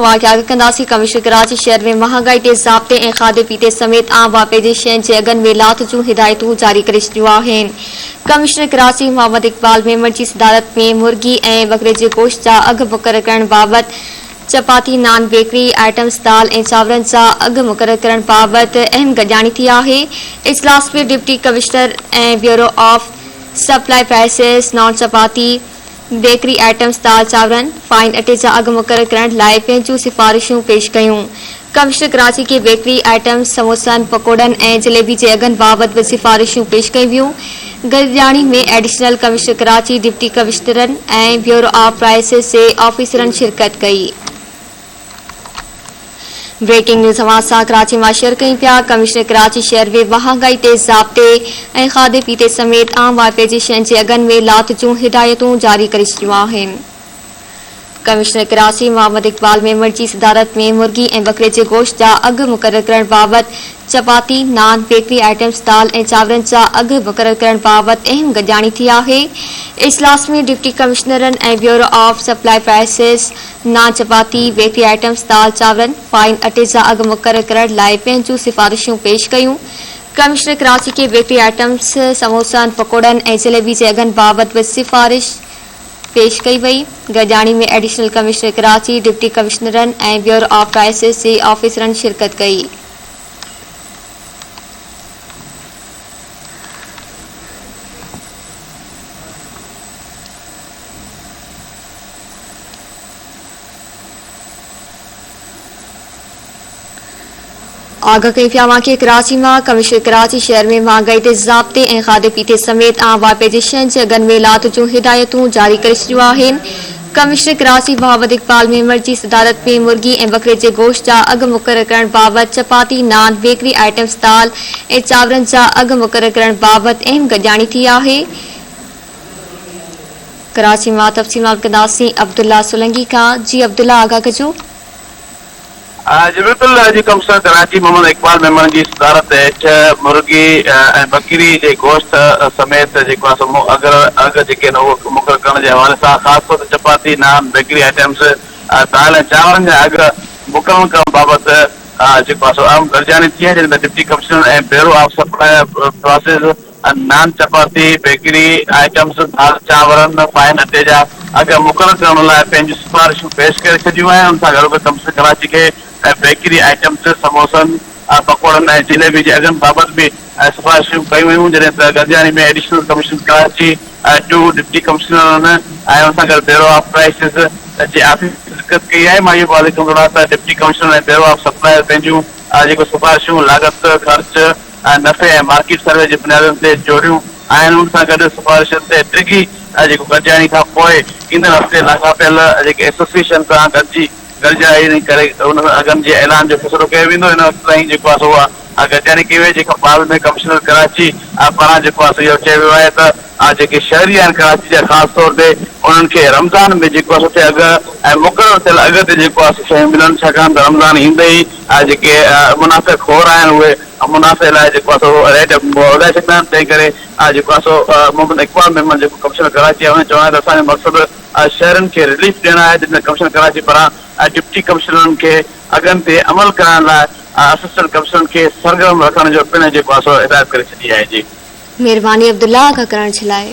कंदासी कमिश्नर कराची शहर में महंगाई के ज़ाब्ते ऐं खाधे पीते समेत आम वापे जी शयुनि जे अघनि में लाथ जूं हिदायतूं जारी करे छॾियूं आहिनि। कमिश्नर कराची मोहम्मद इकबाल मेमण जी सदारत में मुर्गी ऐं बकरे जे गोश्त जा अघ मुक़रर करण बाबति, चपाती, नान, बेकरी आइटम्स, दाल ऐं चांवरनि जा अघ मुक़रर करण बाबति अहम गॾियाणी थी आहे। इजलास में डिप्टी कमिश्नर ऐं bureau of supply prices, naan chapati, bakery items, दाल चावरनि, फाइन अटे जा अघ मुक़रर करण लाइ पंहिंजूं सिफ़ारिशूं पेश कयूं। कमिश्नर कराची के बेकरी आइटम्स, समोसनि, पकोड़नि ऐं जलेबी जे अघनि बाबति बि सिफ़ारिशूं पेश कयूं वियूं। गॾियाणी में एडिशनल कमिश्नर कराची, डिप्टी कमिश्नरनि ऐं ब्यूरो ऑफ प्राइसेस जे ऑफिसरनि शिरकत कई। ब्रेकिंग न्यूज़ हमासा कराची में शेयर कई पिया। कमिश्नर कराची शहर में महंगाई ते ज़ाब्ते ऐं खाधे पीते समेत आम वापे जी शयुनि जे अघनि में लाथ जूं हिदायतूं जारी करे छॾियूं आहिनि। कमिश्नर कराची मोहम्मद इकबाल मेमण जी सदारत में मुर्गी ऐं बकरे जे गोश्त जा अघ मुक़रर करण बाबति, चपाती, नान, बेकरी आइटम्स, दाल ऐं चांवरनि जा अघ मुक़रर करण बाबति अहम गॾियाणी थी आहे। इजलास में डिप्टी कमिश्नरनि ऐं bureau of supply prices, naan, chapati, bakery items, दाल चावरनि, फाइन अटे जा अघ मुक़रर करण लाइ पंहिंजूं सिफ़ारिशूं पेश कयूं। कमिश्नर कराची के बेकरी आइटम्स, समोसनि, पकोड़नि ऐं जलेबी जे अघनि बाबति बि सिफ़ारिश पेश कई वई। गॾियाणी में एडिशनल कमिश्नर कराची, डिप्टी कमिश्नरनि ऐं ब्यूरो ऑफ प्राइसेस जे ऑफिसरनि शिरकत कई। आगाह कई पिया के कराची में कमिश्नर कराची शहर में महंगाई ते ज़ाब्ते ऐं खाधे पीते समेत आम वापे जी शयुनि जे अघनि में लाथ जूं हिदायतूं जारी करे छॾियूं आहिनि। कमिश्नर कराची मोहम्मद इकबाल मेमण जी सदारत में मुर्गी ऐं बकरे जे गोश्त जा अघ मुक़रर करण बाबति, चपाती, नान, बेकरी आइटम्स, दाल ऐं चावरनि जा अघ मुक़रर करण बाबति अहम गॾियाणी थी आहे। कराची मां तफ़सीलात कंदासीं अब्दुल्ला सोलंकी खां। जी अब्दुल्ला, आगाह कजो। जी बिल्कुल जी कमिश्नर कराची मोहम्मद इकबाल मेमण जी सदारत हेठ मुर्गी ऐं बकरी जे गोश्त समेत जेको आहे अघ जेके आहिनि उहो मुक़रर करण जे हवाले सां ख़ासि तौर ते चपाती, नान, बेकरी आइटम्स, दाल ऐं चांवरनि जा अघ मुक़रर करण बाबति जेको आहे अहम गॾियाणी थी आहे, जंहिं में डिप्टी कमिश्नर ऐं bureau of supply process, naan, chapati, bakery items, दाल चांवरनि, फाइन अटे जा अघ मुक़रर करण लाइ पंहिंजूं सिफ़ारिशूं पेश करे छॾियूं आहिनि। उन सां गॾोगॾु कमिश्नर कराची खे बेकरी आइटम्स, समोसनि, पकोड़नि ऐं जलेबी जे अघनि बाबति बि सिफ़ारिशूं कयूं वयूं, जॾहिं त गॾियाणी में additional commissioner Karachi, two deputy कमिश्नरनि ऐं उन सां गॾु ब्यूरो ऑफ प्राइसेस जे ऑफिस शिरकत कई आहे। मां इहो बि वाज़ेह कंदो त डिप्टी कमिश्नर ऐं ब्यूरो ऑफ सप्लाई पंहिंजूं जेको सिफ़ारिशूं लागत, ख़र्च, नफ़े ऐं मार्केट सर्वे जे बुनियादनि ते जोड़ियूं आहिनि। उन सां गॾु सिफ़ारिशनि ते डिघी जेको गॾियाणी खां पोइ ईंदड़ हफ़्ते लाॻापियल जेके एसोसिएशन सां गॾिजाणी करे उन अघनि जे ऐलान जो फ़ैसिलो कयो वेंदो। हिन वक़्तु ताईं जेको आहे सो गॾियाणी कई वई, जेका बाद में कमिश्नर कराची पारां जेको आहे इहो चयो वियो आहे त जेके शहरी आहिनि कराची जा, ख़ासि तौर ते उन्हनि खे रमज़ान में जेको आहे सुठे अघ ऐं मुक़ररु थियल अघ ते जेको आहे शयूं मिलनि, छाकाणि त रमज़ान ईंदे ई जेके मुनाफ़े खोर आहिनि उहे मुनाफ़े लाइ जेको आहे सो रेट वधाए छॾींदा आहिनि। तंहिं करे जेको आहे सो मोहम्मद इकबाल मेमण जेको कमिश्नर कराची आहे, उन चवणो आहे त असांजो मक़सदु शहरनि खे रिलीफ ॾियणु आहे, जंहिंमें कमिश्नर कराची पारां डिप्टी कमिश्नरनि खे अघनि ते अमल करण लाइ असिस्टेंट कमिश्नरनि खे सरगर्म रखण जो पिणु जेको आहे सो हिदायत करे छॾी आहे। जी महिरबानी अब्दुल्ला, आगाह करण जे लाइ।